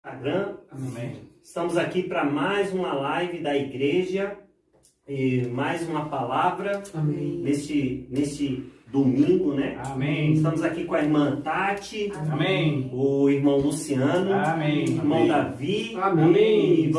Instagram. Amém. Estamos aqui para mais uma live da igreja e mais uma palavra. Amém. Neste domingo, né? Amém. Estamos aqui com a irmã Tati, Amém. o irmão Luciano, Amém. o irmão Amém. Davi. Amém.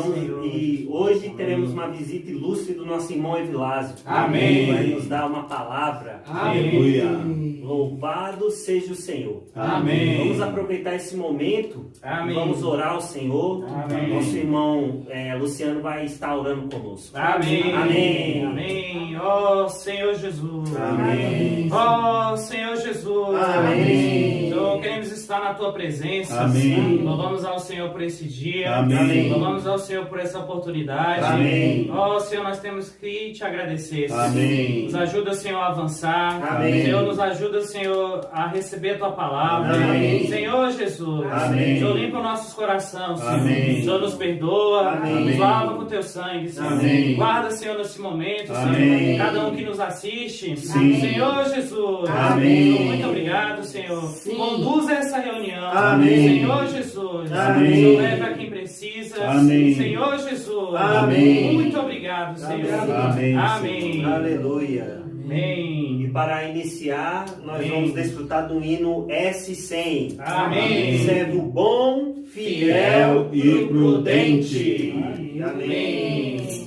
E hoje teremos uma visita ilustre do nosso irmão Evilásio. Amém. Ele vai nos dar uma palavra. Amém. Louvado seja o Senhor. Amém. Vamos aproveitar esse momento Amém. e vamos orar ao Senhor. Amém. Nosso irmão Luciano vai estar orando conosco. Amém. Amém. Amém. Ó Senhor Jesus. Amém. Ó Senhor Jesus. Amém. Senhor, queremos estar na tua presença. Amém. Louvamos ao Senhor por esse dia. Amém. Louvamos ao Senhor por essa oportunidade. Amém. Ó Senhor, nós temos que te agradecer. Amém. Nos ajuda, Senhor, a avançar. Amém. Senhor, nos ajuda, Senhor, a receber a tua palavra. Amém. Senhor Jesus. Amém. Senhor, limpa nossos corações, Senhor. Amém. Senhor, nos perdoa. Amém. Nos lava com teu sangue, Senhor. Amém. Guarda, Senhor, nesse momento, Amém. Senhor. Cada um que nos assiste. Sim. Senhor Jesus. Amém. Senhor, muito obrigado, Senhor. Sim. Conduza essa reunião. Amém. Senhor Jesus. Amém. Senhor, leve a quem precisa. Amém. Senhor Jesus. Amém. Muito obrigado, Senhor. Amém. Amém. Aleluia. Amém. E para iniciar, nós Amém. vamos desfrutar do hino S100. Amém. Servo bom, fiel e prudente. Amém. Amém.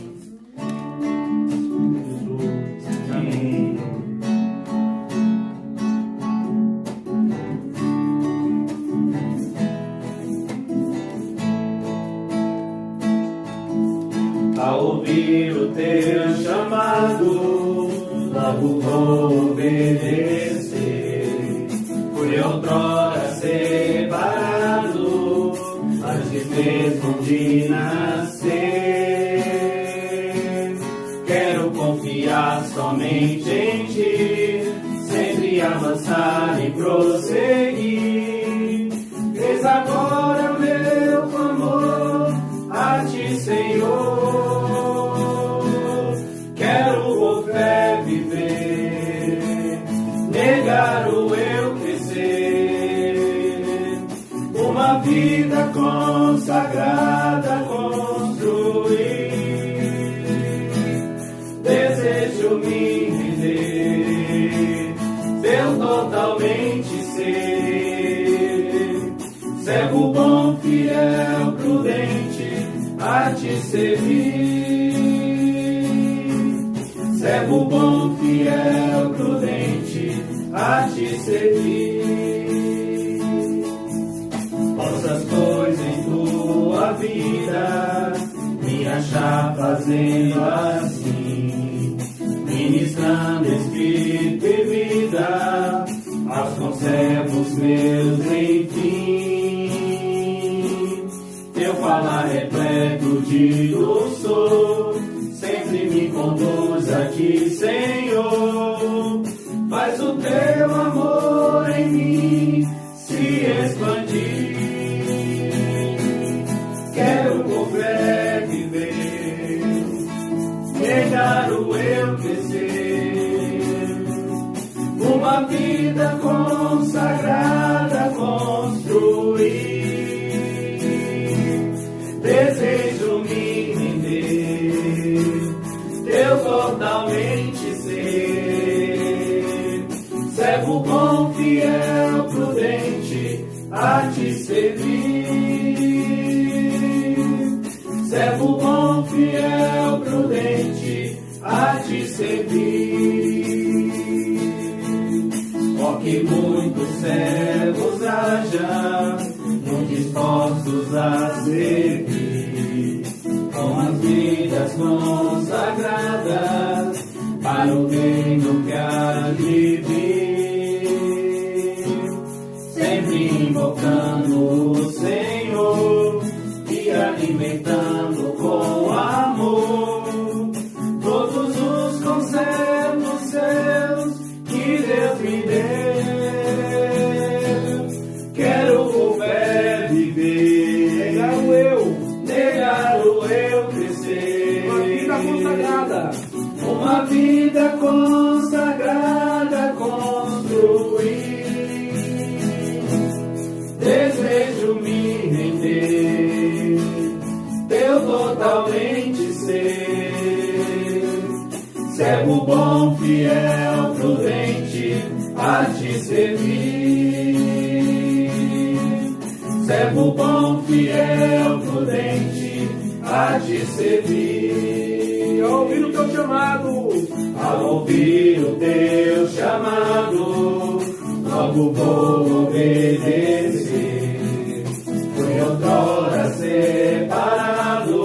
Amém. Ao ouvir o teu chamado, logo vou obedecer. Fui outrora separado, antes mesmo de nascer. Quero confiar somente em ti, sempre avançar e prosseguir. Eis agora o meu clamor a ti, Senhor. Quero por fé viver, negar o eu crescer, uma vida consagrada construir. Desejo me render, teu totalmente ser, servo bom, fiel, prudente, a te servir. Servo bom, fiel, prudente, a te servir. Possas coisas em tua vida me achar fazendo assim, ministrando espírito e vida aos conservos meus, enfim. Teu falar repleto de doçor sempre me conduz a ti, Senhor. Faz o teu amor em mim se expandir. Quero por fé viver, negar o eu crescer, uma vida consagrada construir. Desejo me render, teu totalmente ser, servo bom, fiel, prudente, a te servir. Servo bom, fiel, prudente, a te servir. Ó que muitos servos haja, muito dispostos a servir, com as vidas consagradas para o reino que há de vir, sempre invocando o Senhor e alimentando com amor todos os conservos seus que Deus me deu. Quero por fé viver, negar o eu crescer, uma vida consagrada, uma vida consagrada construir. Desejo me render, servo bom, fiel, prudente, a te servir. Servo bom, fiel, prudente, a te servir. Ao ouvir o teu chamado, ao ouvir o teu chamado, logo vou obedecer. Fui outrora separado,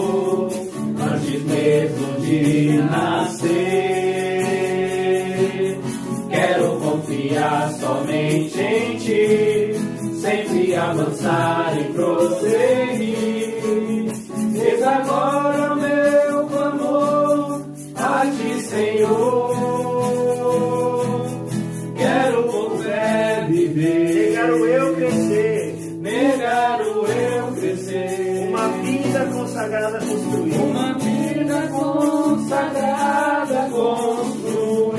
antes mesmo de nascer. Quero confiar somente em ti, sempre avançar e prosseguir. Eis agora o meu clamor a ti, Senhor. Quero por fé viver, Negar o eu crescer, negar o eu crescer, uma vida consagrada construir. uma vida consagrada construir.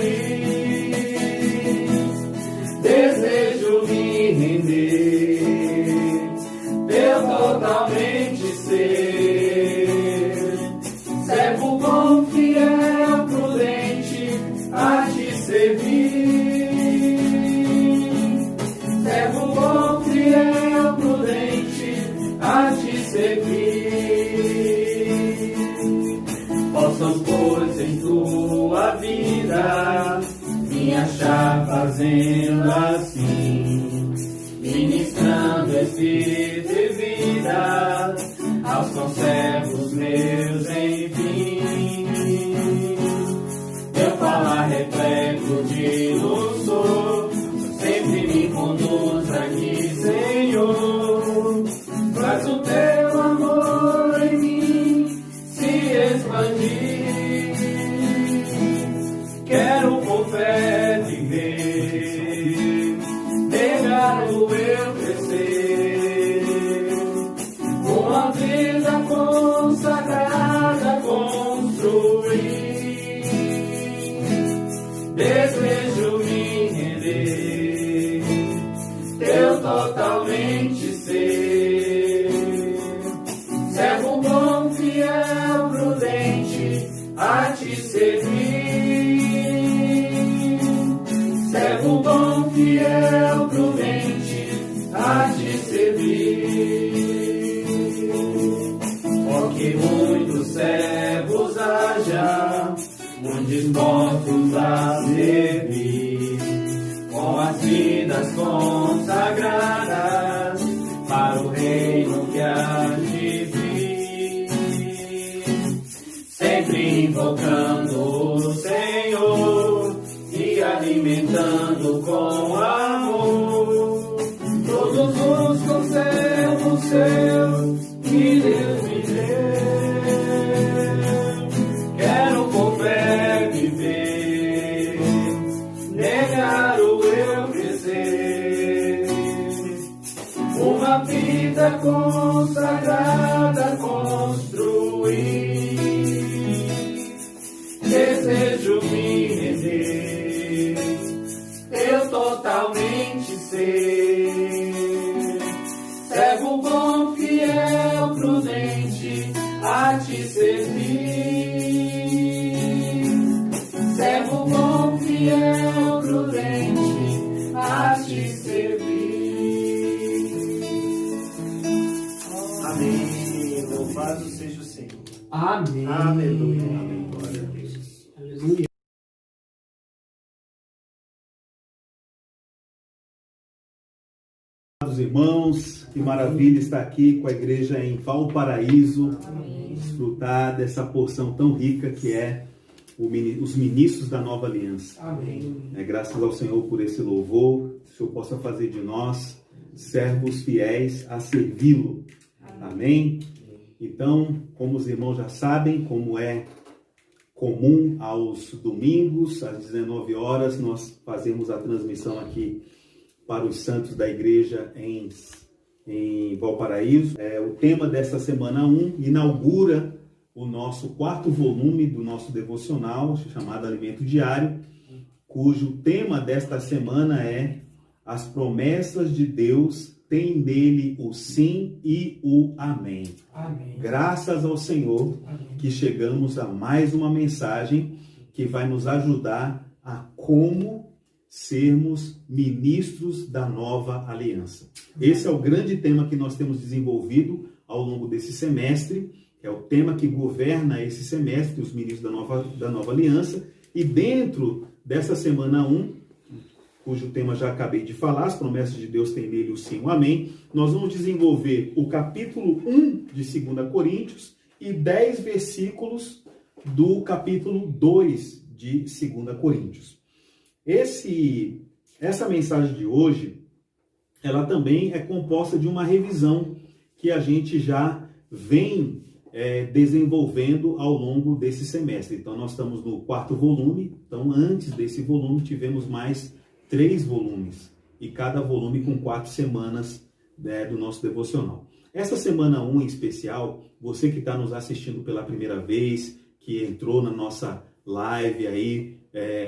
Desejo me render, eu totalmente ser servo bom, fiel, prudente, a te servir. Servo bom, fiel, prudente, a te servir. Possam, pois, em tua vida me achar fazendo assim, ministrando espírito e vida aos conservos meus, enfim. Teu falar repleto de luz, sempre me conduz aqui, Senhor. Faz o teu amor em mim se expandir. Quero por fé viver, negar o eu crescer, uma vida consagrada construir. Desejo me render, eu totalmente ser servo bom, fiel, prudente, a te servir. Servo bom, fiel, prudente, a te servir. Ó que muitos servos haja, muitos mortos a servir, com as vidas consagradas para o reino que há de vir. Sempre invocando o Senhor e alimentando com amor todos os conselhos seus que Deus me deu. Quero por fé viver, negar o eu crescer, uma vida consagrada construir. Desejo me render, eu totalmente ser servo bom, fiel, prudente, a te servir. Servo bom, fiel, prudente, a te servir. Amém. Louvado seja o Senhor. Amém. Aleluia. Amém. Glória a Deus. Aleluia. Amados irmãos, que maravilha estar aqui com a igreja em Valparaíso, desfrutar dessa porção tão rica que é os ministros da Nova Aliança. Amém. Graças ao Senhor por esse louvor, que o Senhor possa fazer de nós servos fiéis a servi-lo. Amém? Então, como os irmãos já sabem, como é comum aos domingos, às 19 horas, nós fazemos a transmissão aqui para os santos da igreja em Valparaíso. O tema desta semana 1 inaugura o nosso 4º volume do nosso devocional, chamado Alimento Diário, cujo tema desta semana é As promessas de Deus têm nele o sim e o amém. Amém. Graças ao Senhor que chegamos a mais uma mensagem que vai nos ajudar a como sermos ministros da nova aliança. Esse é o grande tema que nós temos desenvolvido ao longo desse semestre, é o tema que governa esse semestre, os ministros da nova aliança, e dentro dessa semana 1, cujo tema já acabei de falar, as promessas de Deus têm nele o sim, o amém, nós vamos desenvolver o capítulo 1 de 2 Coríntios e 10 versículos do capítulo 2 de 2 Coríntios. Essa mensagem de hoje, ela também é composta de uma revisão que a gente já vem desenvolvendo ao longo desse semestre. Então, nós estamos no 4º volume. Então, antes desse volume, tivemos mais 3 volumes. E cada volume com 4 semanas do nosso devocional. Essa semana 1 em especial, você que está nos assistindo pela primeira vez, que entrou na nossa live aí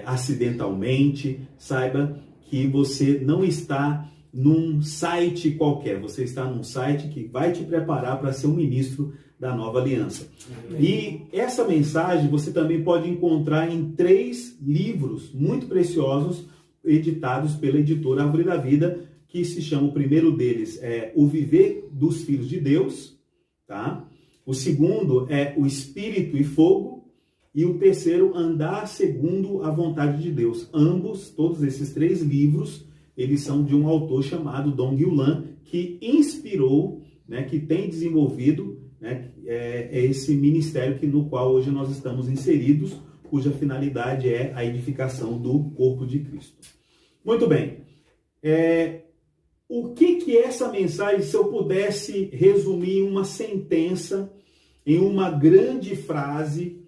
acidentalmente, saiba que você não está num site qualquer, você está num site que vai te preparar para ser um ministro da nova aliança. E essa mensagem você também pode encontrar em 3 livros muito preciosos, editados pela editora Árvore da Vida, que se chama, o primeiro deles é O Viver dos Filhos de Deus, tá? O segundo é O Espírito e Fogo, e o terceiro, Andar Segundo a Vontade de Deus. Ambos, todos esses 3 livros, eles são de um autor chamado Dong Yulan, que inspirou, que tem desenvolvido esse ministério no qual hoje nós estamos inseridos, cuja finalidade é a edificação do corpo de Cristo. Muito bem. O que é essa mensagem, se eu pudesse resumir em uma sentença, em uma grande frase,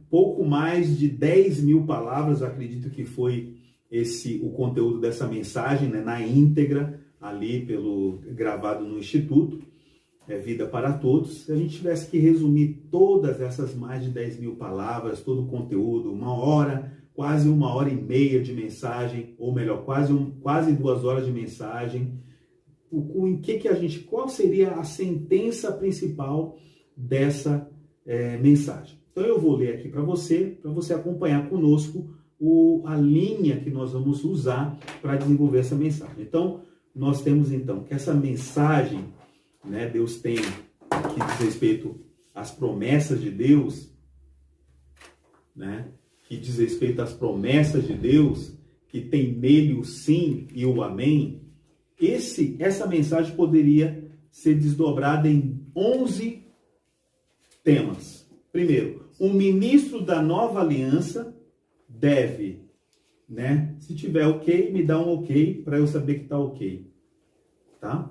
pouco mais de 10.000 palavras, acredito que foi o conteúdo dessa mensagem, na íntegra, ali gravado no Instituto Vida para Todos. Se a gente tivesse que resumir todas essas mais de 10.000 palavras, todo o conteúdo, quase 1h30 de mensagem, ou melhor, quase 2 horas de mensagem, qual seria a sentença principal dessa mensagem? Então eu vou ler aqui para você acompanhar conosco a linha que nós vamos usar para desenvolver essa mensagem. Então, nós temos que essa mensagem, Deus tem, que diz respeito às promessas de Deus, que diz respeito às promessas de Deus, que tem nele o sim e o amém. Essa mensagem poderia ser desdobrada em 11 temas. Primeiro, um ministro da nova aliança deve, se tiver ok, me dá um ok para eu saber que está ok, tá?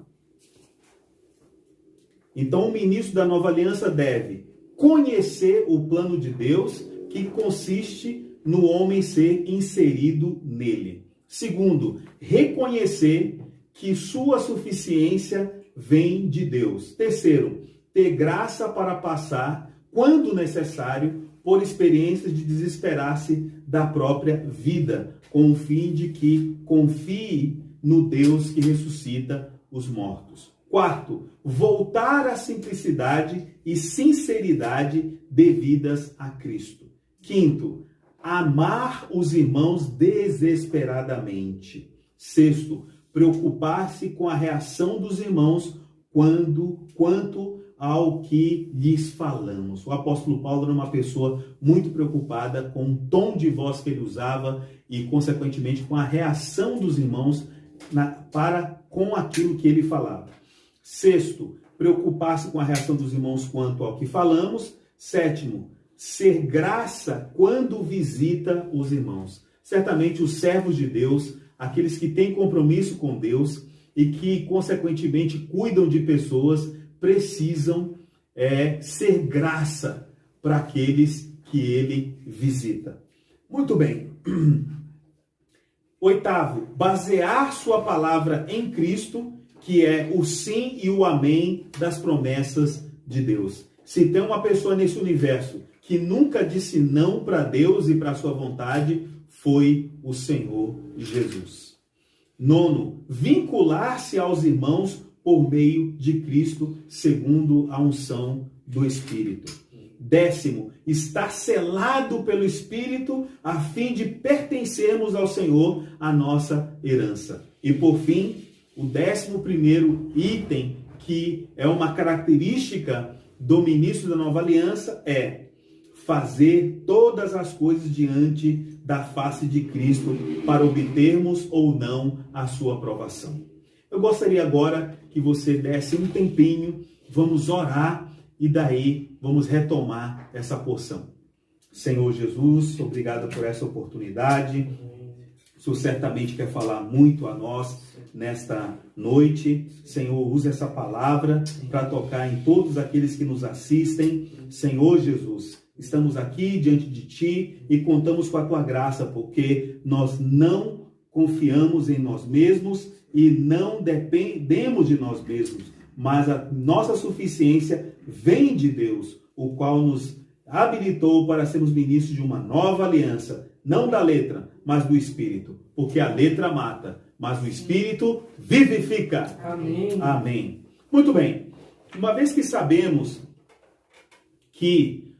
Então, o ministro da nova aliança deve conhecer o plano de Deus, que consiste no homem ser inserido nele. Segundo, reconhecer que sua suficiência vem de Deus. Terceiro, ter graça para passar, quando necessário, por experiências de desesperar-se da própria vida, com o fim de que confie no Deus que ressuscita os mortos. Quarto, voltar à simplicidade e sinceridade devidas a Cristo. Quinto, amar os irmãos desesperadamente. Sexto, preocupar-se com a reação dos irmãos quanto ao que lhes falamos. O apóstolo Paulo era uma pessoa muito preocupada com o tom de voz que ele usava e, consequentemente, com a reação dos irmãos com aquilo que ele falava. Sexto, preocupar-se com a reação dos irmãos quanto ao que falamos. Sétimo, ser graça quando visita os irmãos. Certamente os servos de Deus, aqueles que têm compromisso com Deus e que, consequentemente, cuidam de pessoas, precisam ser graça para aqueles que ele visita. Muito bem. Oitavo, basear sua palavra em Cristo, que é o sim e o amém das promessas de Deus. Se tem uma pessoa nesse universo que nunca disse não para Deus e para sua vontade, foi o Senhor Jesus. Nono, vincular-se aos irmãos por meio de Cristo, segundo a unção do Espírito. décimo, estar selado pelo Espírito a fim de pertencermos ao Senhor, a nossa herança. E por fim, o 11º item, que é uma característica do ministro da Nova Aliança, é fazer todas as coisas diante da face de Cristo para obtermos ou não a sua aprovação. Eu gostaria agora que você desse um tempinho, vamos orar e daí vamos retomar essa porção. Senhor Jesus, obrigado por essa oportunidade. O Senhor certamente quer falar muito a nós nesta noite. Senhor, use essa palavra para tocar em todos aqueles que nos assistem. Senhor Jesus, estamos aqui diante de Ti e contamos com a Tua graça, porque nós não confiamos em nós mesmos e não dependemos de nós mesmos, mas a nossa suficiência vem de Deus, o qual nos habilitou para sermos ministros de uma nova aliança, não da letra, mas do Espírito, porque a letra mata, mas o Espírito vivifica. Amém. Amém. Muito bem. Uma vez que sabemos que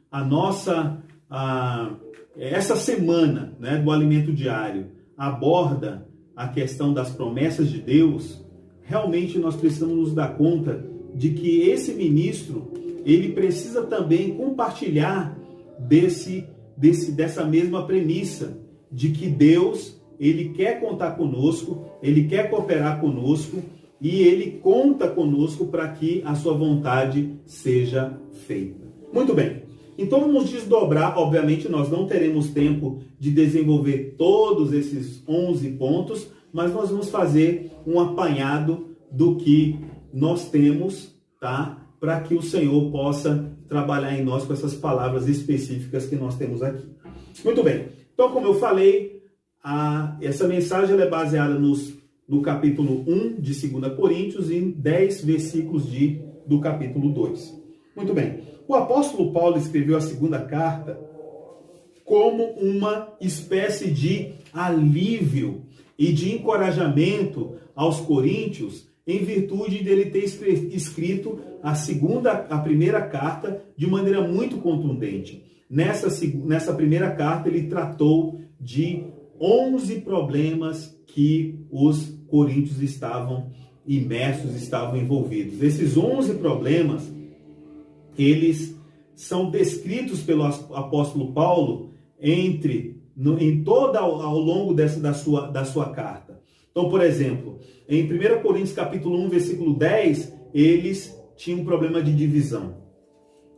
essa semana, né, do alimento diário aborda a questão das promessas de Deus, realmente nós precisamos nos dar conta de que esse ministro, ele precisa também compartilhar dessa mesma premissa, de que Deus, ele quer contar conosco, ele quer cooperar conosco e ele conta conosco para que a sua vontade seja feita. Muito bem. Então vamos desdobrar, obviamente nós não teremos tempo de desenvolver todos esses 11 pontos, mas nós vamos fazer um apanhado do que nós temos, tá? Para que o Senhor possa trabalhar em nós com essas palavras específicas que nós temos aqui. Muito bem. Então, como eu falei, essa mensagem ela é baseada no capítulo 1 de 2 Coríntios e em 10 versículos do capítulo 2. Muito bem. O apóstolo Paulo escreveu a segunda carta como uma espécie de alívio e de encorajamento aos coríntios, em virtude dele ter escrito a primeira carta de maneira muito contundente. Nessa primeira carta ele tratou de 11 problemas que os coríntios estavam imersos, estavam envolvidos. Esses 11 problemas, eles são descritos pelo apóstolo Paulo ao longo da sua carta. Então, por exemplo, em 1 Coríntios capítulo 1, versículo 10, eles tinham um problema de divisão.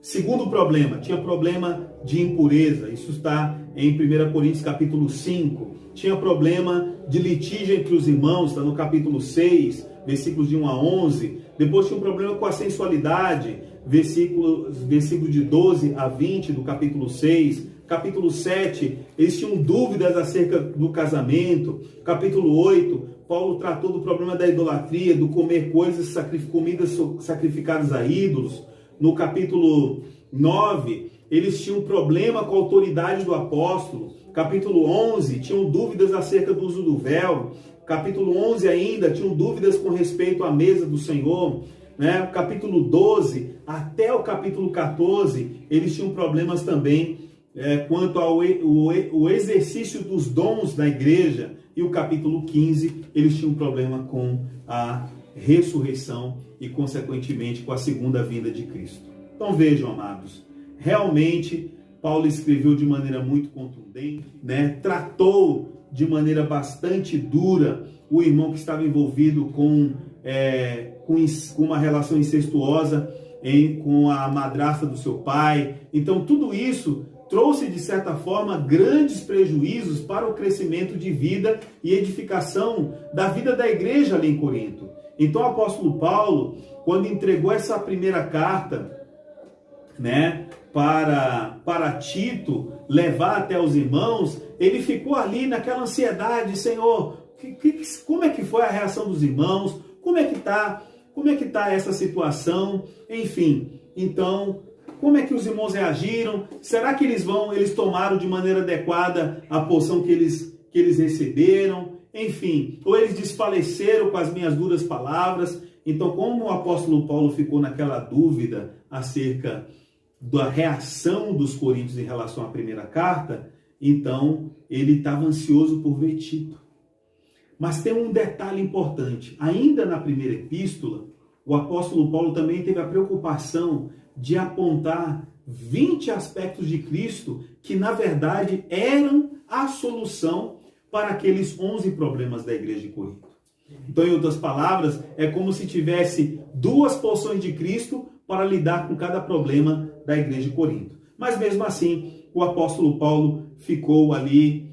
Segundo problema, tinha problema de impureza. Isso está em 1 Coríntios capítulo 5. Tinha problema de litígio entre os irmãos, está no capítulo 6, versículos de 1 a 11. Depois tinha um problema com a sensualidade, versículos de 12 a 20 do capítulo 6. Capítulo 7, eles tinham dúvidas acerca do casamento. Capítulo 8, Paulo tratou do problema da idolatria, do comer comidas sacrificadas a ídolos. No capítulo 9, eles tinham problema com a autoridade do apóstolo. Capítulo 11, tinham dúvidas acerca do uso do véu. Capítulo 11 ainda, tinham dúvidas com respeito à mesa do Senhor. Né? Capítulo 12 até o capítulo 14, eles tinham problemas também quanto ao exercício dos dons da igreja. E o capítulo 15, eles tinham um problema com a ressurreição e, consequentemente, com a segunda vinda de Cristo. Então vejam, amados, realmente Paulo escreveu de maneira muito contundente, né? Tratou de maneira bastante dura o irmão que estava envolvido com uma relação incestuosa com a madrasta do seu pai. Então tudo isso trouxe, de certa forma, grandes prejuízos para o crescimento de vida e edificação da vida da igreja ali em Corinto. Então o apóstolo Paulo, quando entregou essa primeira carta, né, para Tito levar até os irmãos, ele ficou ali naquela ansiedade: Senhor, como é que foi a reação dos irmãos? Como é que está essa situação? Enfim, então, como é que os irmãos reagiram? Será que eles tomaram de maneira adequada a porção que eles receberam? Enfim, ou eles desfaleceram com as minhas duras palavras? Então, como o apóstolo Paulo ficou naquela dúvida acerca da reação dos coríntios em relação à primeira carta, então ele estava ansioso por ver Tito. Mas tem um detalhe importante. Ainda na primeira epístola, o apóstolo Paulo também teve a preocupação de apontar 20 aspectos de Cristo que, na verdade, eram a solução para aqueles 11 problemas da igreja de Corinto. Então, em outras palavras, é como se tivesse 2 porções de Cristo para lidar com cada problema da igreja de Corinto. Mas mesmo assim, o apóstolo Paulo ficou ali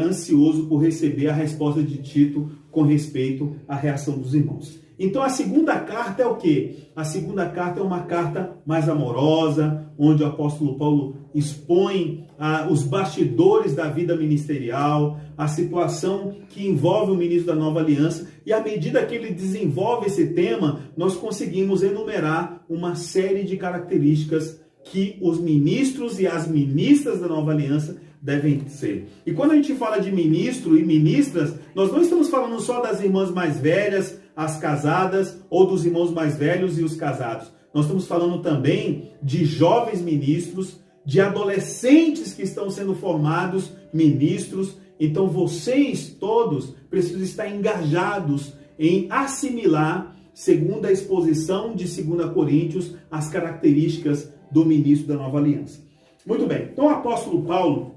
ansioso por receber a resposta de Tito com respeito à reação dos irmãos. Então a segunda carta é o quê? A segunda carta é uma carta mais amorosa, onde o apóstolo Paulo expõe os bastidores da vida ministerial, a situação que envolve o ministro da Nova Aliança, e à medida que ele desenvolve esse tema, nós conseguimos enumerar uma série de características que os ministros e as ministras da Nova Aliança devem ser. E quando a gente fala de ministro e ministras, nós não estamos falando só das irmãs mais velhas, as casadas, ou dos irmãos mais velhos e os casados. Nós estamos falando também de jovens ministros, de adolescentes que estão sendo formados ministros. Então vocês todos precisam estar engajados em assimilar, segundo a exposição de 2 Coríntios, as características do ministro da Nova Aliança. Muito bem, então o apóstolo Paulo,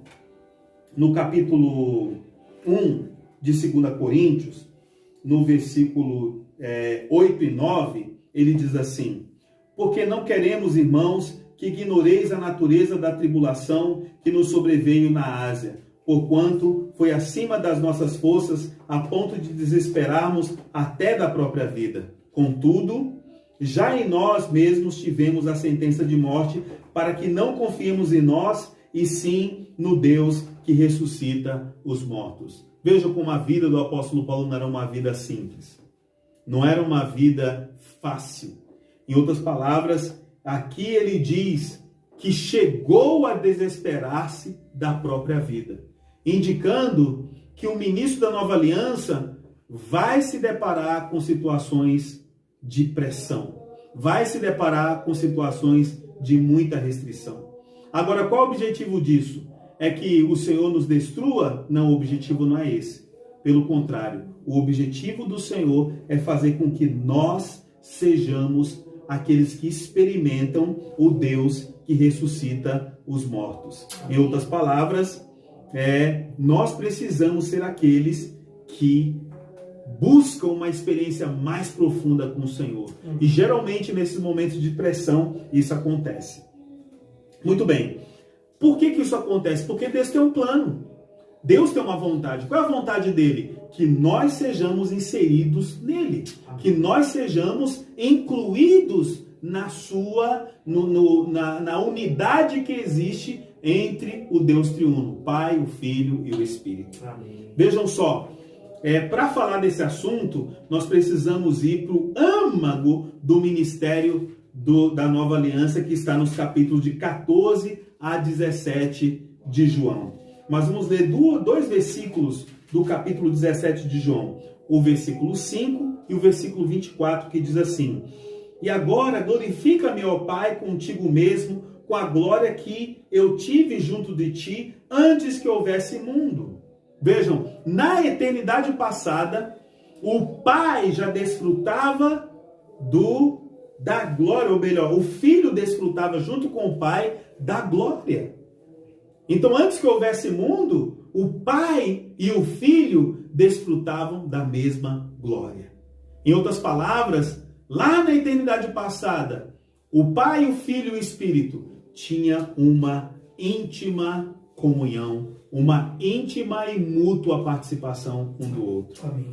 no capítulo 1 de 2 Coríntios, no versículo 8 e 9, ele diz assim: porque não queremos, irmãos, que ignoreis a natureza da tribulação que nos sobreveio na Ásia, porquanto foi acima das nossas forças, a ponto de desesperarmos até da própria vida. Contudo, já em nós mesmos tivemos a sentença de morte, para que não confiemos em nós, e sim no Deus que ressuscita os mortos. Vejam como a vida do apóstolo Paulo não era uma vida simples. Não era uma vida fácil. Em outras palavras, aqui ele diz que chegou a desesperar-se da própria vida, indicando que o ministro da Nova Aliança vai se deparar com situações de pressão, vai se deparar com situações de muita restrição. Agora, qual é o objetivo disso? É que o Senhor nos destrua? Não, o objetivo não é esse. Pelo contrário, o objetivo do Senhor é fazer com que nós sejamos aqueles que experimentam o Deus que ressuscita os mortos. Em outras palavras, nós precisamos ser aqueles que buscam uma experiência mais profunda com o Senhor. E geralmente nesses momentos de pressão isso acontece. Muito bem. Por que isso acontece? Porque Deus tem um plano. Deus tem uma vontade. Qual é a vontade dele? Que nós sejamos inseridos nele. Que nós sejamos incluídos na unidade que existe entre o Deus triuno, o Pai, o Filho e o Espírito. Amém. Vejam só, para falar desse assunto, nós precisamos ir para o âmago do ministério da Nova Aliança, que está nos capítulos de 14 a 17 de João. Mas vamos ler 2 versículos do capítulo 17 de João. O versículo 5 e o versículo 24, que diz assim: e agora glorifica-me, ó Pai, contigo mesmo, com a glória que eu tive junto de ti antes que houvesse mundo. Vejam, na eternidade passada, o Pai já desfrutava da glória, ou melhor, o Filho desfrutava junto com o Pai da glória. Então, antes que houvesse mundo, o Pai e o Filho desfrutavam da mesma glória. Em outras palavras, lá na eternidade passada, o Pai, o Filho e o Espírito tinham uma íntima comunhão, uma íntima e mútua participação um do outro. Amém.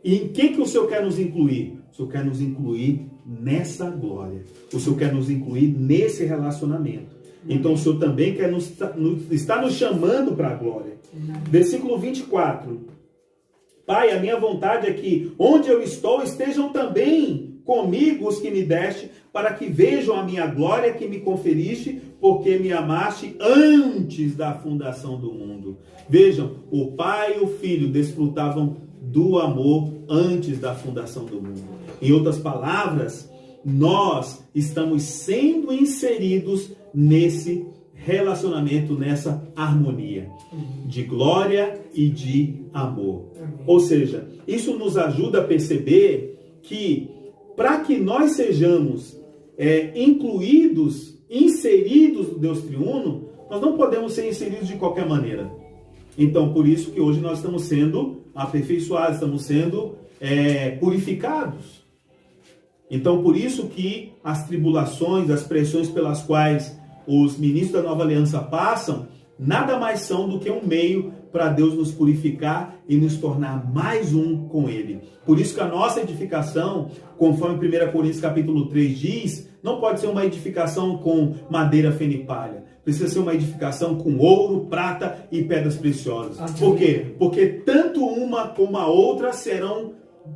E em que o Senhor quer nos incluir? O Senhor quer nos incluir nessa glória. O Senhor quer nos incluir nesse relacionamento. Então o Senhor também quer está nos chamando para a glória. Versículo 24. Pai, a minha vontade é que onde eu estou estejam também comigo os que me deste, para que vejam a minha glória que me conferiste, porque me amaste antes da fundação do mundo. Vejam, o Pai e o Filho desfrutavam do amor antes da fundação do mundo. Em outras palavras, nós estamos sendo inseridos nesse relacionamento, nessa harmonia de glória e de amor. Ou seja, isso nos ajuda a perceber que para que nós sejamos incluídos, inseridos no Deus triuno, nós não podemos ser inseridos de qualquer maneira. Então, por isso que hoje nós estamos sendo aperfeiçoados, estamos sendo purificados. Então, por isso que as tribulações, as pressões pelas quais os ministros da Nova Aliança passam, nada mais são do que um meio para Deus nos purificar e nos tornar mais um com Ele. Por isso que a nossa edificação, conforme 1 Coríntios capítulo 3 diz, não pode ser uma edificação com madeira, feno e palha. Precisa ser uma edificação com ouro, prata e pedras preciosas. Por quê? Porque tanto uma como a outra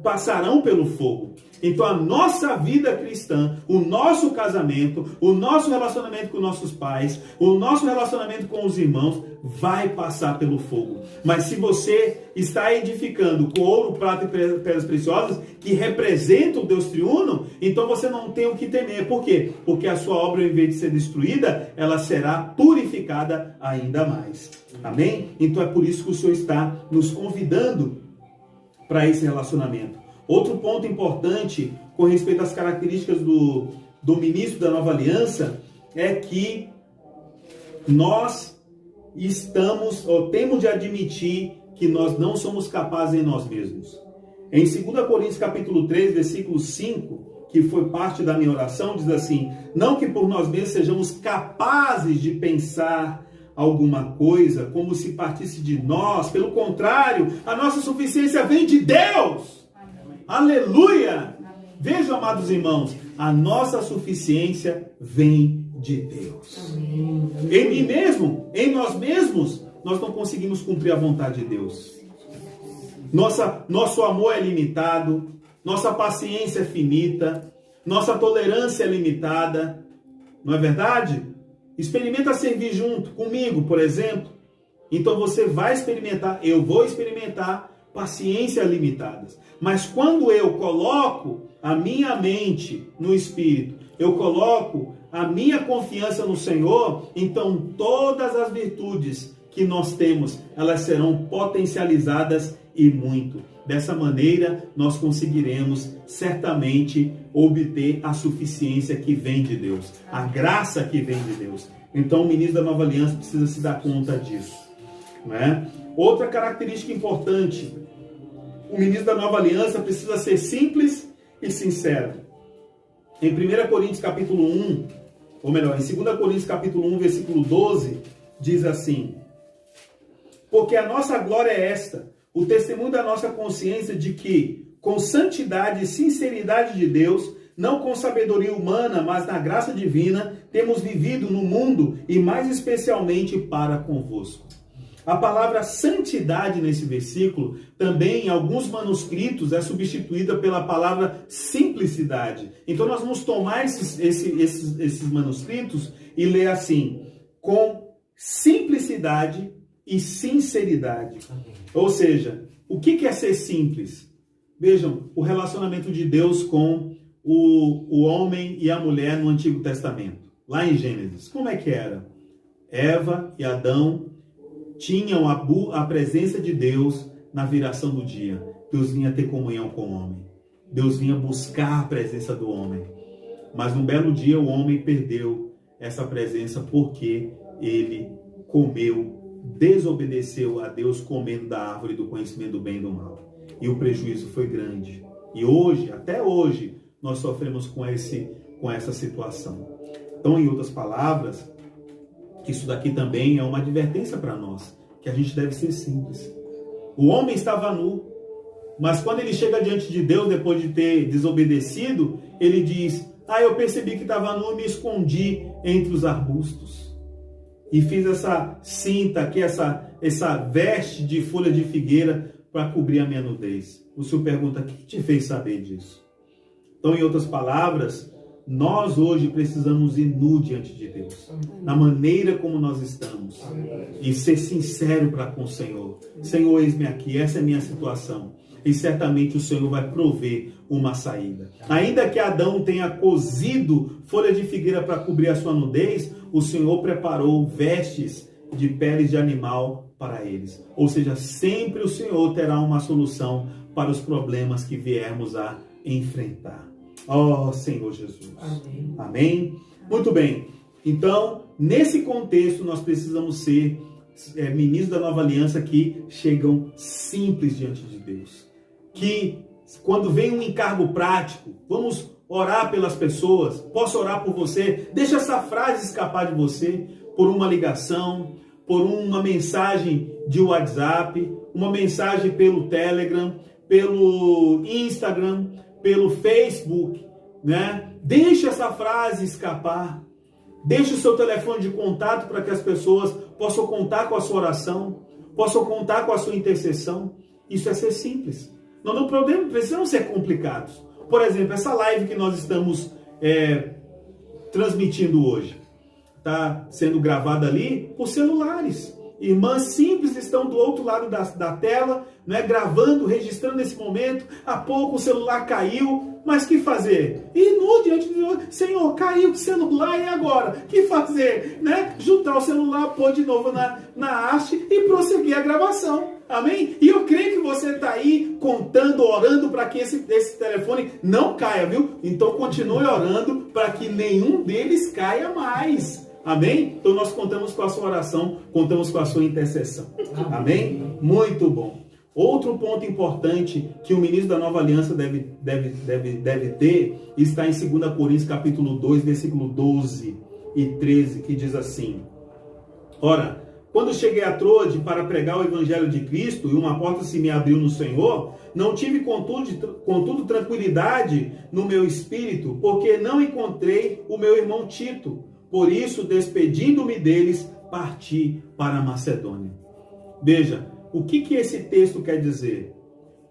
passarão pelo fogo. Então a nossa vida cristã, o nosso casamento, o nosso relacionamento com nossos pais, o nosso relacionamento com os irmãos vai passar pelo fogo. Mas se você está edificando com ouro, prata e pedras preciosas, que representam o Deus triuno, então você não tem o que temer. Por quê? Porque a sua obra, em vez de ser destruída, ela será purificada ainda mais. Amém? Então é por isso que o Senhor está nos convidando para esse relacionamento. Outro ponto importante com respeito às características do ministro da Nova Aliança é que nós temos de admitir que nós não somos capazes em nós mesmos. Em 2 Coríntios capítulo 3, versículo 5, que foi parte da minha oração, diz assim: não que por nós mesmos sejamos capazes de pensar alguma coisa como se partisse de nós, pelo contrário, a nossa suficiência vem de Deus. Aleluia! Vejam, amados irmãos, a nossa suficiência vem de Deus. Amém. Em mim mesmo, em nós mesmos, nós não conseguimos cumprir a vontade de Deus. Nosso amor é limitado, nossa paciência é finita, nossa tolerância é limitada. Não é verdade? Experimenta servir junto comigo, por exemplo. Então você vai experimentar, eu vou experimentar paciência limitadas. Mas quando eu coloco a minha mente no Espírito, eu coloco a minha confiança no Senhor, então todas as virtudes que nós temos, elas serão potencializadas e muito. Dessa maneira, nós conseguiremos certamente obter a suficiência que vem de Deus, a graça que vem de Deus. Então o ministro da Nova Aliança precisa se dar conta disso, não é? Outra característica importante: o ministro da Nova Aliança precisa ser simples e sincero. Em 1 Coríntios capítulo 1, ou melhor, em 2 Coríntios capítulo 1, versículo 12, diz assim: porque a nossa glória é esta, o testemunho da nossa consciência de que, com santidade e sinceridade de Deus, não com sabedoria humana, mas na graça divina, temos vivido no mundo e mais especialmente para convosco. A palavra santidade nesse versículo, também em alguns manuscritos, é substituída pela palavra simplicidade. Então nós vamos tomar esses manuscritos e ler assim: com simplicidade e sinceridade. Ou seja, o que é ser simples? Vejam, o relacionamento de Deus com o homem e a mulher no Antigo Testamento. Lá em Gênesis, como é que era? Eva e Adão tinham a presença de Deus na viração do dia. Deus vinha ter comunhão com o homem. Deus vinha buscar a presença do homem. Mas num belo dia o homem perdeu essa presença porque ele desobedeceu a Deus comendo da árvore do conhecimento do bem e do mal. E o prejuízo foi grande. E hoje, até hoje, nós sofremos com essa situação. Então, em outras palavras, isso daqui também é uma advertência para nós, que a gente deve ser simples. O homem estava nu, mas quando ele chega diante de Deus, depois de ter desobedecido, ele diz: eu percebi que estava nu e me escondi entre os arbustos. E fiz essa cinta aqui, essa veste de folha de figueira para cobrir a minha nudez. O Senhor pergunta: o que te fez saber disso? Então, em outras palavras, nós hoje precisamos ir nu diante de Deus, na maneira como nós estamos, e ser sincero para com o Senhor. Senhor, eis-me aqui, essa é a minha situação. e certamente o Senhor vai prover uma saída. Ainda que Adão tenha cozido folha de figueira para cobrir a sua nudez, o Senhor preparou vestes de peles de animal para eles. Ou seja, sempre o Senhor terá uma solução para os problemas que viermos a enfrentar. Ó Senhor Jesus. Amém. Amém? Muito bem. Então, nesse contexto, nós precisamos ser ministros da nova aliança que chegam simples diante de Deus. Que quando vem um encargo prático, vamos orar pelas pessoas, posso orar por você, deixa essa frase escapar de você, por uma ligação, por uma mensagem de WhatsApp, uma mensagem pelo Telegram, pelo Instagram, pelo Facebook, né? Deixa essa frase escapar. Deixe o seu telefone de contato para que as pessoas possam contar com a sua oração, possam contar com a sua intercessão. Isso é ser simples. Não precisamos ser complicados. Por exemplo, essa live que nós estamos transmitindo hoje, está sendo gravada ali por celulares. Irmãs simples estão do outro lado da tela, né, gravando, registrando esse momento. Há pouco o celular caiu, mas que fazer? E no diante de Deus, Senhor, caiu o celular, e agora? Que fazer? Né? Juntar o celular, pôr de novo na haste e prosseguir a gravação. Amém? E eu creio que você está aí contando, orando para que esse telefone não caia, viu? Então continue orando para que nenhum deles caia mais. Amém? Então nós contamos com a sua oração, contamos com a sua intercessão. Amém? Muito bom. Outro ponto importante que o ministro da nova aliança deve ter está em 2 Coríntios capítulo 2, versículo 12 e 13, que diz assim: Ora, quando cheguei a Troade para pregar o evangelho de Cristo e uma porta se me abriu no Senhor, não tive contudo tranquilidade no meu espírito, porque não encontrei o meu irmão Tito. Por isso, despedindo-me deles, parti para a Macedônia. Veja, o que esse texto quer dizer?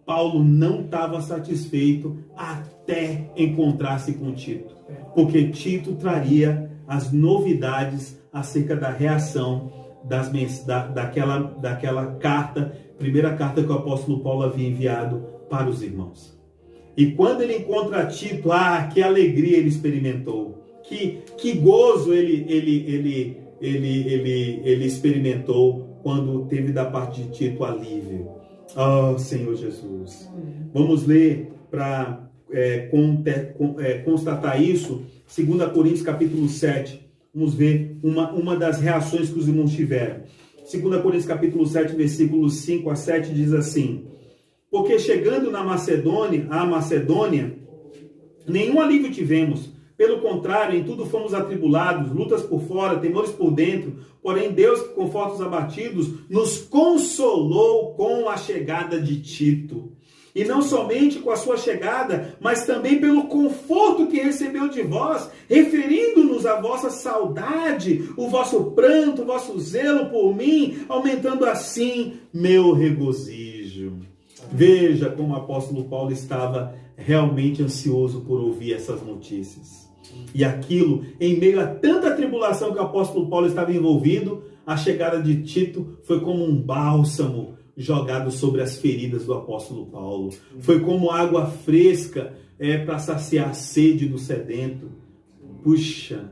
Paulo não estava satisfeito até encontrar-se com Tito, porque Tito traria as novidades acerca da reação daquela carta, primeira carta que o apóstolo Paulo havia enviado para os irmãos. E quando ele encontra Tito, que alegria ele experimentou. Que gozo ele experimentou quando teve da parte de Tito alívio. Oh, Senhor Jesus. Vamos ler para constatar isso, 2 Coríntios capítulo 7. Vamos ver uma das reações que os irmãos tiveram. 2 Coríntios capítulo 7, versículos 5 a 7 diz assim: Porque chegando à Macedônia, nenhum alívio tivemos. Pelo contrário, em tudo fomos atribulados, lutas por fora, temores por dentro. Porém, Deus, que conforta os abatidos, nos consolou com a chegada de Tito. E não somente com a sua chegada, mas também pelo conforto que recebeu de vós, referindo-nos à vossa saudade, o vosso pranto, o vosso zelo por mim, aumentando assim meu regozijo. Veja como o apóstolo Paulo estava realmente ansioso por ouvir essas notícias. E aquilo, em meio a tanta tribulação que o apóstolo Paulo estava envolvido, a chegada de Tito foi como um bálsamo jogado sobre as feridas do apóstolo Paulo. Foi como água fresca para saciar a sede do sedento. Puxa,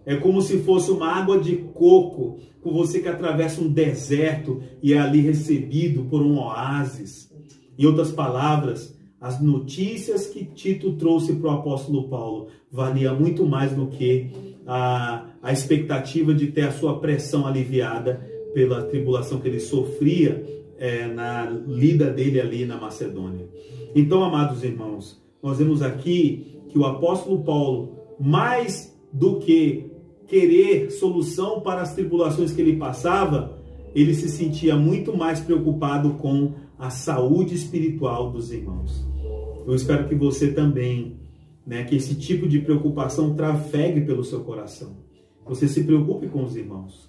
é como se fosse uma água de coco, com você que atravessa um deserto e é ali recebido por um oásis. Em outras palavras, as notícias que Tito trouxe para o apóstolo Paulo valia muito mais do que a expectativa de ter a sua pressão aliviada pela tribulação que ele sofria na lida dele ali na Macedônia. Então, amados irmãos, nós vemos aqui que o apóstolo Paulo, mais do que querer solução para as tribulações que ele passava, ele se sentia muito mais preocupado com a saúde espiritual dos irmãos. Eu espero que você também, que esse tipo de preocupação trafegue pelo seu coração. Você se preocupe com os irmãos,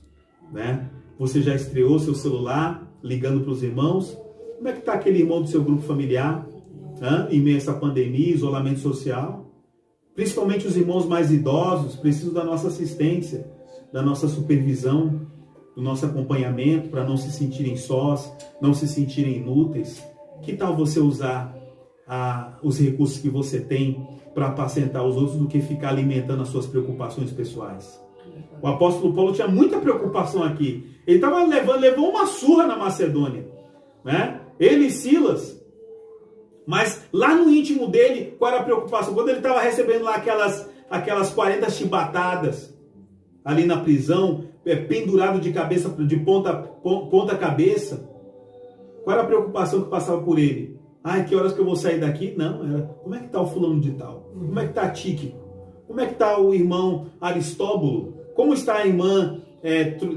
Você já estreou seu celular ligando para os irmãos? Como é que está aquele irmão do seu grupo familiar? Em meio a essa pandemia, isolamento social? Principalmente os irmãos mais idosos precisam da nossa assistência, da nossa supervisão, do nosso acompanhamento para não se sentirem sós, não se sentirem inúteis. Que tal você usar os recursos que você tem para apacentar os outros do que ficar alimentando as suas preocupações pessoais? O apóstolo Paulo tinha muita preocupação aqui. Ele levou uma surra na Macedônia, né? Ele e Silas. Mas lá no íntimo dele, qual era a preocupação? Quando ele estava recebendo lá aquelas 40 chibatadas ali na prisão, pendurado de cabeça, de ponta cabeça, qual era a preocupação que passava por ele? Ai, que horas que eu vou sair daqui? Não, era como é que está o fulano de tal? Como é que está Tíquico? Como é que está o irmão Aristóbulo? Como está a irmã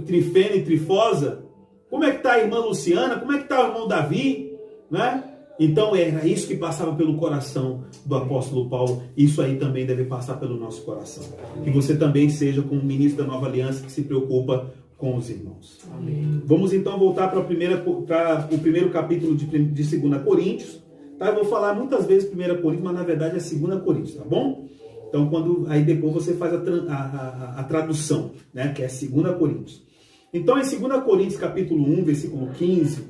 Trifena e Trifosa? Como é que está a irmã Luciana? Como é que está o irmão Davi? Né? Então era isso que passava pelo coração do apóstolo Paulo. Isso aí também deve passar pelo nosso coração. Que você também seja como ministro da Nova Aliança que se preocupa com os irmãos. Amém. Vamos então voltar para o primeiro capítulo de 2 Coríntios. Tá? Eu vou falar muitas vezes 1 Coríntios, mas na verdade é 2 Coríntios, tá bom? Então aí depois você faz a tradução, né? Que é 2 Coríntios. Então em 2 Coríntios capítulo 1, versículo 15,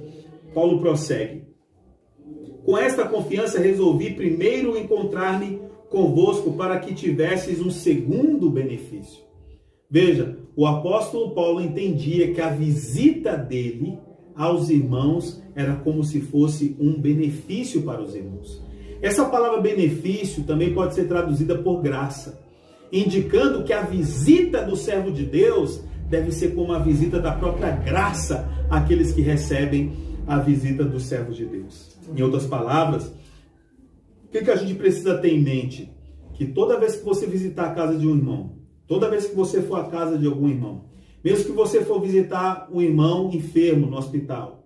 Paulo prossegue. Com esta confiança resolvi primeiro encontrar-me convosco para que tivesseis um segundo benefício. Veja, o apóstolo Paulo entendia que a visita dele aos irmãos era como se fosse um benefício para os irmãos. Essa palavra benefício também pode ser traduzida por graça, indicando que a visita do servo de Deus deve ser como a visita da própria graça àqueles que recebem a visita dos servos de Deus. Em outras palavras, o que a gente precisa ter em mente? Que toda vez que você visitar a casa de um irmão, toda vez que você for à casa de algum irmão, mesmo que você for visitar um irmão enfermo no hospital,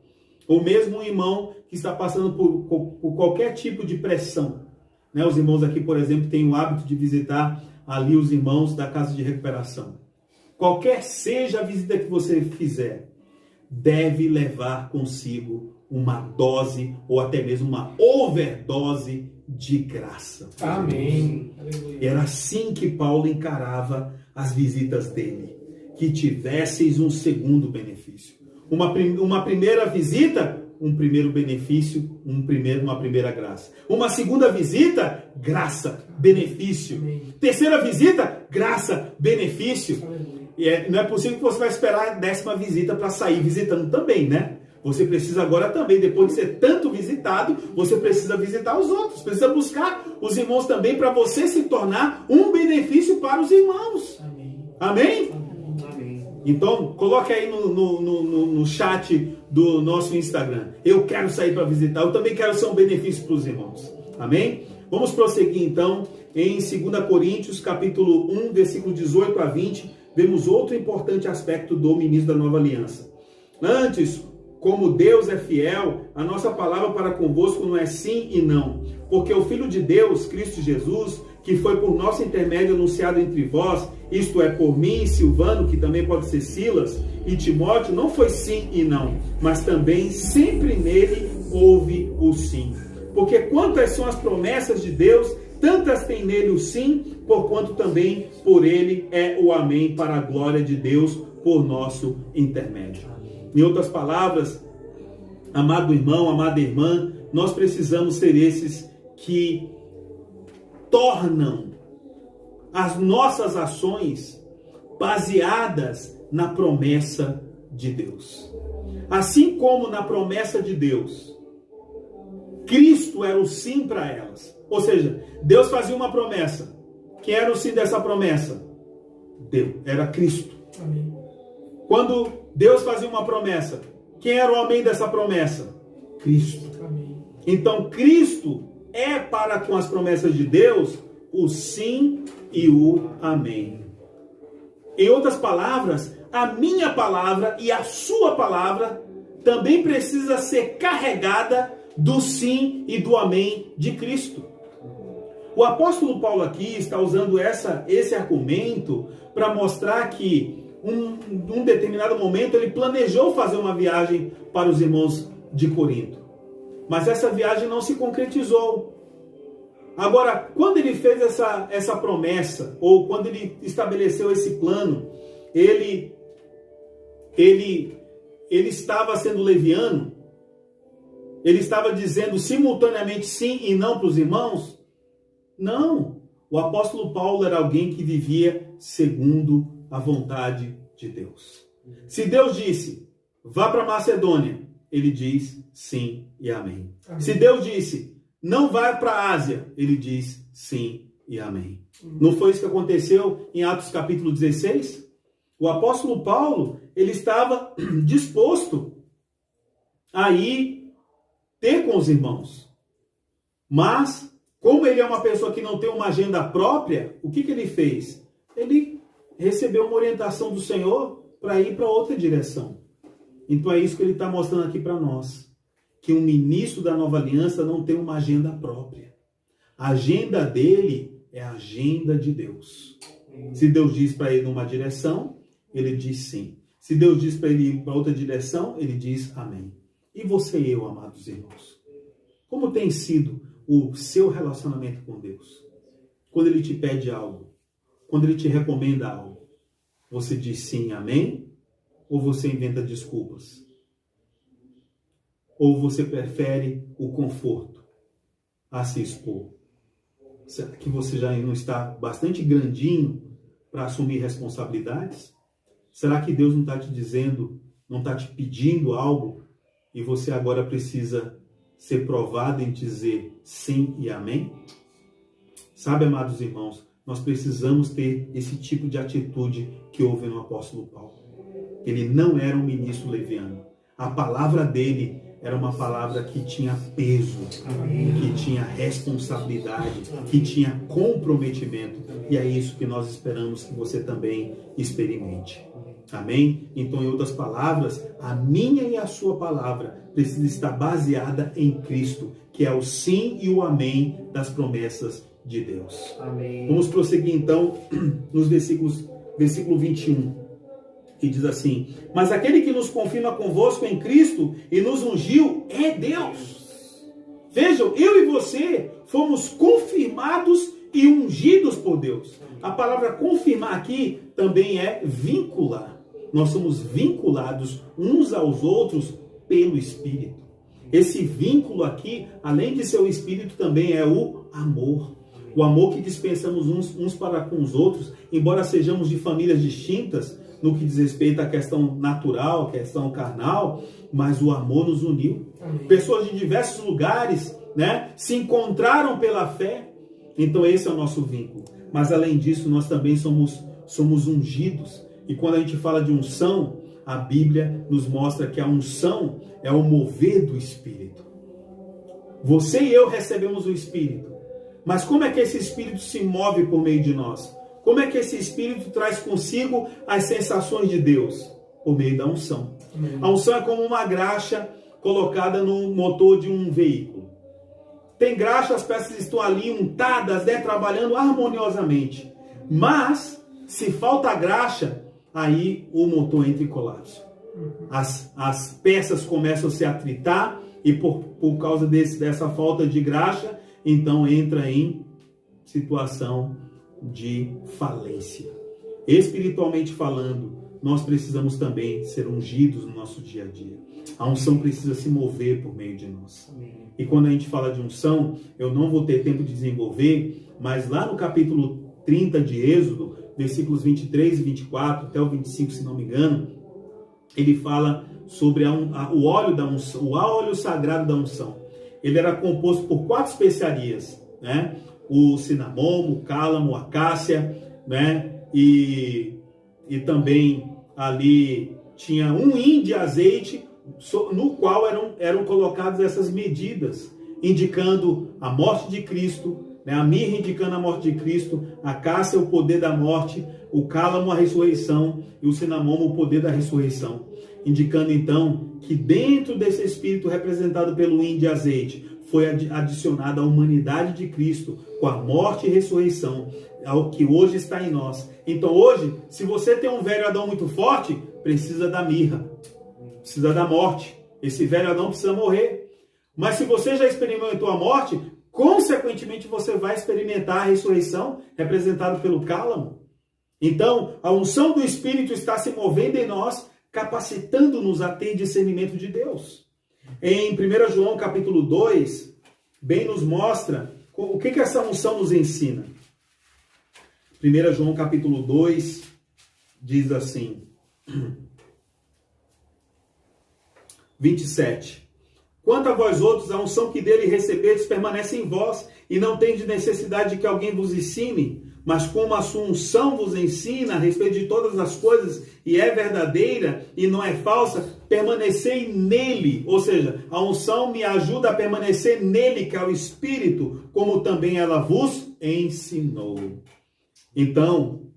ou mesmo um irmão que está passando por qualquer tipo de pressão, né? Os irmãos aqui, por exemplo, têm o hábito de visitar ali os irmãos da casa de recuperação. Qualquer seja a visita que você fizer, deve levar consigo uma dose ou até mesmo uma overdose de graça. Amém. Era assim que Paulo encarava as visitas dele. Que tivesseis um segundo benefício. Uma primeira visita, um primeiro benefício, uma primeira graça. Uma segunda visita, graça, benefício. Amém. Terceira visita, graça, benefício. E não é possível que você vai esperar a 10ª visita para sair visitando também, né? Você precisa agora também, depois de ser tanto visitado, você precisa visitar os outros. Precisa buscar os irmãos também para você se tornar um benefício para os irmãos. Amém? Amém. Então, coloque aí no chat do nosso Instagram. Eu quero sair para visitar, eu também quero ser um benefício para os irmãos. Amém? Vamos prosseguir então em 2 Coríntios, capítulo 1, versículo 18 a 20. Vemos outro importante aspecto do ministro da Nova Aliança. Antes, como Deus é fiel, a nossa palavra para convosco não é sim e não. Porque o Filho de Deus, Cristo Jesus, que foi por nosso intermédio anunciado entre vós, isto é, por mim e Silvano, que também pode ser Silas, e Timóteo, não foi sim e não, mas também sempre nele houve o sim. Porque quantas são as promessas de Deus, tantas tem nele o sim, porquanto também por ele é o amém, para a glória de Deus, por nosso intermédio. Em outras palavras, amado irmão, amada irmã, nós precisamos ser esses que tornam as nossas ações baseadas na promessa de Deus. Assim como na promessa de Deus, Cristo era o sim para elas. Ou seja, Deus fazia uma promessa. Quem era o sim dessa promessa? Deus, era Cristo. Amém. Quando Deus fazia uma promessa, quem era o amém dessa promessa? Cristo. Amém. Então Cristo é para com as promessas de Deus o sim e o amém. Em outras palavras, a minha palavra e a sua palavra também precisa ser carregada do sim e do amém de Cristo. O apóstolo Paulo aqui está usando esse argumento para mostrar que um determinado momento ele planejou fazer uma viagem para os irmãos de Corinto. Mas essa viagem não se concretizou. Agora, quando ele fez essa promessa, ou quando ele estabeleceu esse plano, ele estava sendo leviano, Ele estava dizendo simultaneamente sim e não para os irmãos? Não. O apóstolo Paulo era alguém que vivia segundo a vontade de Deus. Se Deus disse, vá para Macedônia, ele diz sim e amém. Se Deus disse, não vai para a Ásia, ele diz sim e amém. Não foi isso que aconteceu em Atos capítulo 16? O apóstolo Paulo, ele estava disposto a ir ter com os irmãos. Mas, como ele é uma pessoa que não tem uma agenda própria, o que ele fez? Ele recebeu uma orientação do Senhor para ir para outra direção. Então é isso que ele está mostrando aqui para nós. Que um ministro da nova aliança não tem uma agenda própria. A agenda dele é a agenda de Deus. Se Deus diz para ele numa direção, ele diz sim. Se Deus diz para ele ir para outra direção, ele diz amém. E você e eu, amados irmãos? Como tem sido o seu relacionamento com Deus? Quando ele te pede algo, quando ele te recomenda algo, você diz sim, amém? Ou você inventa desculpas? Ou você prefere o conforto a se expor? Será que você já não está bastante grandinho para assumir responsabilidades? Será que Deus não está te dizendo, não está te pedindo algo e você agora precisa ser provado em dizer sim e amém? Sabe, amados irmãos, nós precisamos ter esse tipo de atitude que houve no apóstolo Paulo. Ele não era um ministro leviano. A palavra dele era uma palavra que tinha peso, que tinha responsabilidade, que tinha comprometimento. E é isso que nós esperamos que você também experimente. Amém? Então, em outras palavras, a minha e a sua palavra precisa estar baseada em Cristo, que é o sim e o amém das promessas de Deus. Amém. Vamos prosseguir então nos versículo 21, que diz assim: mas aquele que nos confirma convosco em Cristo e nos ungiu é Deus. Vejam, eu e você fomos confirmados e ungidos por Deus. A palavra confirmar aqui também é vincular. Nós somos vinculados uns aos outros pelo Espírito. Esse vínculo aqui, além de ser o Espírito, também é o amor. O amor que dispensamos uns para com os outros, embora sejamos de famílias distintas, no que diz respeito à questão natural, à questão carnal, mas o amor nos uniu. Amém. Pessoas de diversos lugares, né, se encontraram pela fé. Então esse é o nosso vínculo. Mas além disso, nós também somos ungidos. E quando a gente fala de unção, a Bíblia nos mostra que a unção é o mover do Espírito. Você e eu recebemos o Espírito. Mas como é que esse Espírito se move por meio de nós? Como é que esse Espírito traz consigo as sensações de Deus? Por meio da unção. A unção é como uma graxa colocada no motor de um veículo. Tem graxa, as peças estão ali untadas, né, trabalhando harmoniosamente. Mas, se falta graxa, aí o motor entra em colapso. As peças começam a se atritar e por causa dessa falta de graxa, então entra em situação de falência. Espiritualmente falando, nós precisamos também ser ungidos no nosso dia a dia. A unção precisa se mover por meio de nós. Amém. E quando a gente fala de unção, eu não vou ter tempo de desenvolver, mas lá no capítulo 30 de Êxodo, versículos 23 e 24, até o 25, se não me engano, ele fala sobre o óleo da unção, o óleo sagrado da unção. Ele era composto por 4 especiarias, né? O cinamomo, o cálamo, a acácia, né? E também ali tinha um hin de azeite, no qual eram colocadas essas medidas, indicando a morte de Cristo, né? A mirra indicando a morte de Cristo, a acácia o poder da morte, o cálamo a ressurreição e o cinamomo o poder da ressurreição, indicando então que dentro desse espírito representado pelo hin de azeite foi adicionada a humanidade de Cristo com a morte e ressurreição, ao que hoje está em nós. Então hoje, se você tem um velho Adão muito forte, precisa da mirra, precisa da morte. Esse velho Adão precisa morrer. Mas se você já experimentou a morte, consequentemente você vai experimentar a ressurreição, representada pelo cálamo. Então, a unção do Espírito está se movendo em nós, capacitando-nos a ter discernimento de Deus. Em 1 João capítulo 2, bem nos mostra o que essa unção nos ensina. 1 João capítulo 2 diz assim, 27. Quanto a vós outros, a unção que dele recebestes permanece em vós, e não tendes necessidade de que alguém vos ensine, mas como a sua unção vos ensina a respeito de todas as coisas, e é verdadeira e não é falsa, permanecei nele. Ou seja, a unção me ajuda a permanecer nele, que é o Espírito, como também ela vos ensinou. Então,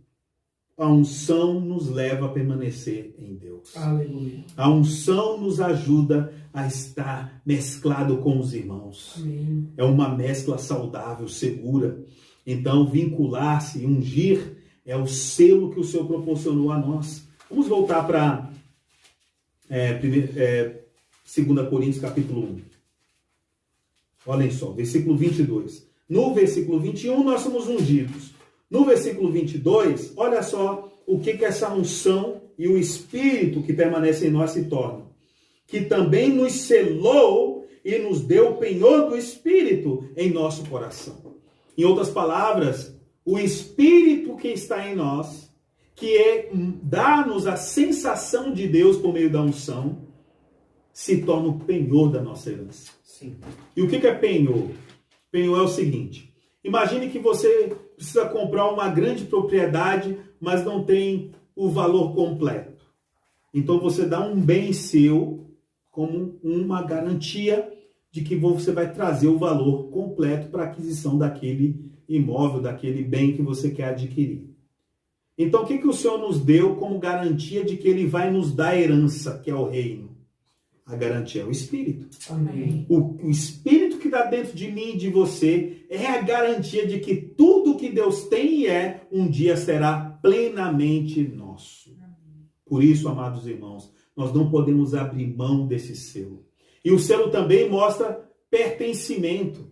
a unção nos leva a permanecer em Deus. Aleluia. A unção nos ajuda a estar mesclado com os irmãos. Amém. É uma mescla saudável, segura. Então, vincular-se e ungir é o selo que o Senhor proporcionou a nós. Vamos voltar para 2 Coríntios capítulo 1. Olhem só, versículo 22. No versículo 21, nós somos ungidos. No versículo 22, olha só o que essa unção e o Espírito que permanece em nós se tornam. Que também nos selou e nos deu o penhor do Espírito em nosso coração. Em outras palavras, o Espírito que está em nós, que dá-nos a sensação de Deus por meio da unção, se torna o penhor da nossa herança. Sim. E o que é penhor? Penhor é o seguinte: imagine que você precisa comprar uma grande propriedade, mas não tem o valor completo. Então você dá um bem seu como uma garantia de que você vai trazer o valor completo para a aquisição daquele imóvel, daquele bem que você quer adquirir. Então o que o Senhor nos deu como garantia de que Ele vai nos dar a herança, que é o reino? A garantia é o Espírito. Amém. O Espírito que está dentro de mim e de você é a garantia de que tudo que Deus tem e é, um dia será plenamente nosso. Por isso, amados irmãos, nós não podemos abrir mão desse selo. E o selo também mostra pertencimento.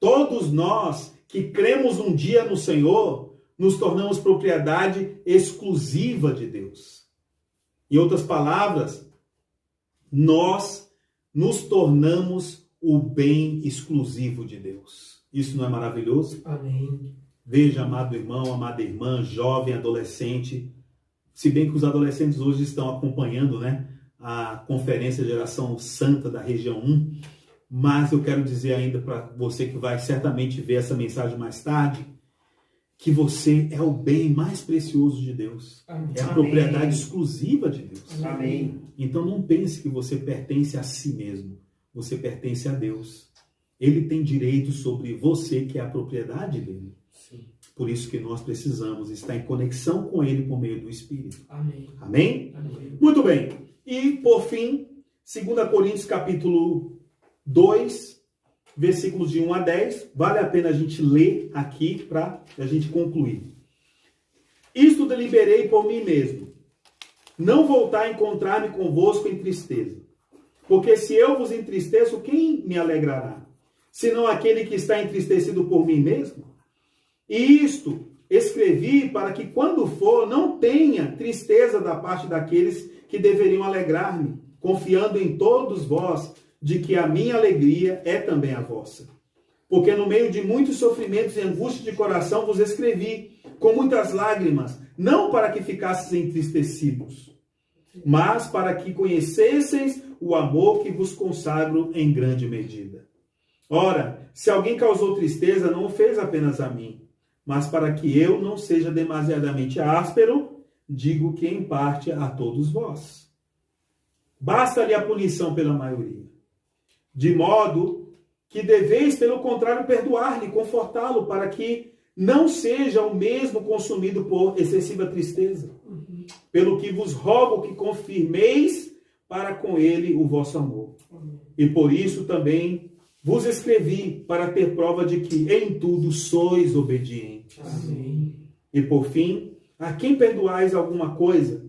Todos nós que cremos um dia no Senhor, nos tornamos propriedade exclusiva de Deus. Em outras palavras, nós nos tornamos o bem exclusivo de Deus. Isso não é maravilhoso? Amém. Veja, amado irmão, amada irmã, jovem, adolescente, se bem que os adolescentes hoje estão acompanhando, né, a Conferência Geração Santa da Região 1, mas eu quero dizer ainda para você que vai certamente ver essa mensagem mais tarde, que você é o bem mais precioso de Deus. Amém. É a Amém. propriedade exclusiva de Deus. Amém. Então não pense que você pertence a si mesmo. Você pertence a Deus. Ele tem direito sobre você, que é a propriedade dele. Sim. Por isso que nós precisamos estar em conexão com ele por meio do Espírito. Amém. Amém? Amém. Muito bem. E por fim, 2 Coríntios capítulo 2, versículos de 1 a 10. Vale a pena a gente ler aqui para a gente concluir. Isto deliberei por mim mesmo, não voltar a encontrar-me convosco em tristeza. Porque se eu vos entristeço, quem me alegrará? Senão aquele que está entristecido por mim mesmo? E isto escrevi para que, quando for, não tenha tristeza da parte daqueles que deveriam alegrar-me, confiando em todos vós, de que a minha alegria é também a vossa. Porque no meio de muitos sofrimentos e angústias de coração vos escrevi, com muitas lágrimas, não para que ficasseis entristecidos, mas para que conhecesseis o amor que vos consagro em grande medida. Ora, se alguém causou tristeza, não o fez apenas a mim, mas para que eu não seja demasiadamente áspero, digo que em parte a todos vós. Basta-lhe a punição pela maioria, de modo que deveis, pelo contrário, perdoar-lhe, confortá-lo, para que não seja o mesmo consumido por excessiva tristeza. Pelo que vos rogo que confirmeis para com ele o vosso amor. E por isso também vos escrevi, para ter prova de que em tudo sois obedientes. Amém. E por fim, a quem perdoais alguma coisa,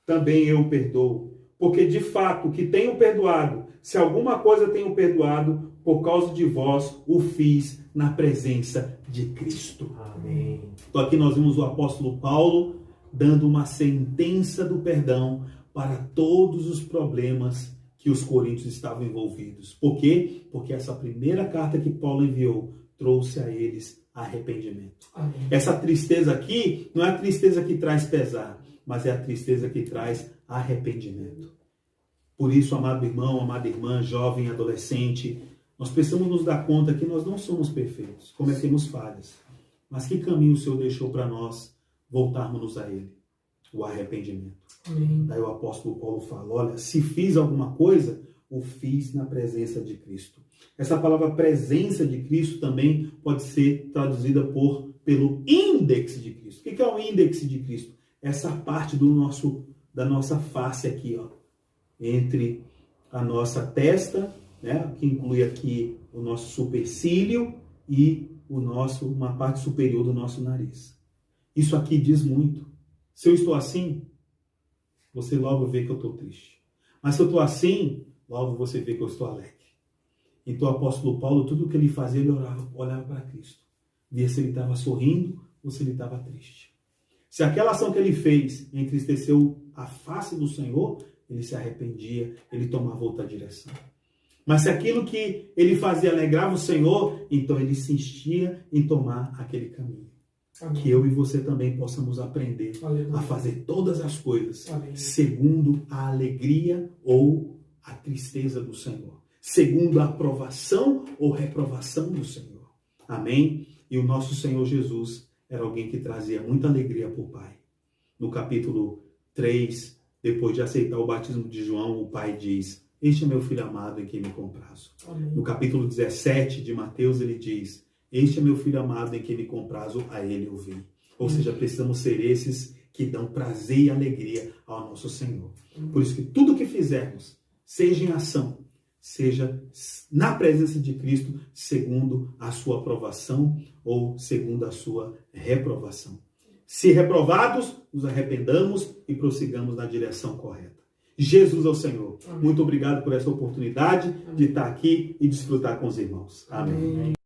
também eu perdoo. Porque de fato que tenho perdoado, se alguma coisa tenho perdoado, por causa de vós o fiz na presença de Cristo. Amém. Então aqui nós vimos o apóstolo Paulo dando uma sentença do perdão para todos os problemas que os coríntios estavam envolvidos. Por quê? Porque essa primeira carta que Paulo enviou trouxe a eles arrependimento. Amém. Essa tristeza aqui não é a tristeza que traz pesar, mas é a tristeza que traz arrependimento. Por isso, amado irmão, amada irmã, jovem, adolescente, nós precisamos nos dar conta que nós não somos perfeitos, cometemos falhas. Mas que caminho o Senhor deixou para nós voltarmos a Ele? O arrependimento. Amém. Daí o apóstolo Paulo fala, olha, se fiz alguma coisa, o fiz na presença de Cristo. Essa palavra presença de Cristo também pode ser traduzida pelo índex de Cristo. O que é o índex de Cristo? Essa parte da nossa face aqui, ó, entre a nossa testa, né, que inclui aqui o nosso supercílio e uma parte superior do nosso nariz. Isso aqui diz muito. Se eu estou assim, você logo vê que eu estou triste. Mas se eu estou assim, logo você vê que eu estou alegre. Então o apóstolo Paulo, tudo o que ele fazia, ele olhava para Cristo. Via se ele estava sorrindo ou se ele estava triste. Se aquela ação que ele fez entristeceu a face do Senhor, ele se arrependia, ele tomava outra direção. Mas se aquilo que ele fazia alegrava o Senhor, então ele insistia em tomar aquele caminho. Amém. Que eu e você também possamos aprender a fazer todas as coisas segundo a alegria ou a tristeza do Senhor. Segundo a aprovação ou reprovação do Senhor. Amém? E o nosso Senhor Jesus era alguém que trazia muita alegria para o Pai. No capítulo 3, depois de aceitar o batismo de João, o Pai diz, este é meu filho amado em quem me comprazo. Amém. No capítulo 17 de Mateus, ele diz, este é meu filho amado em quem me comprazo, a ele ouvi. Ou seja, precisamos ser esses que dão prazer e alegria ao nosso Senhor. Por isso que tudo que fizermos, seja em ação, seja na presença de Cristo, segundo a sua aprovação ou segundo a sua reprovação. Se reprovados, nos arrependamos e prossigamos na direção correta. Jesus é o Senhor. Amém. Muito obrigado por essa oportunidade de estar aqui e desfrutar com os irmãos. Amém. Amém.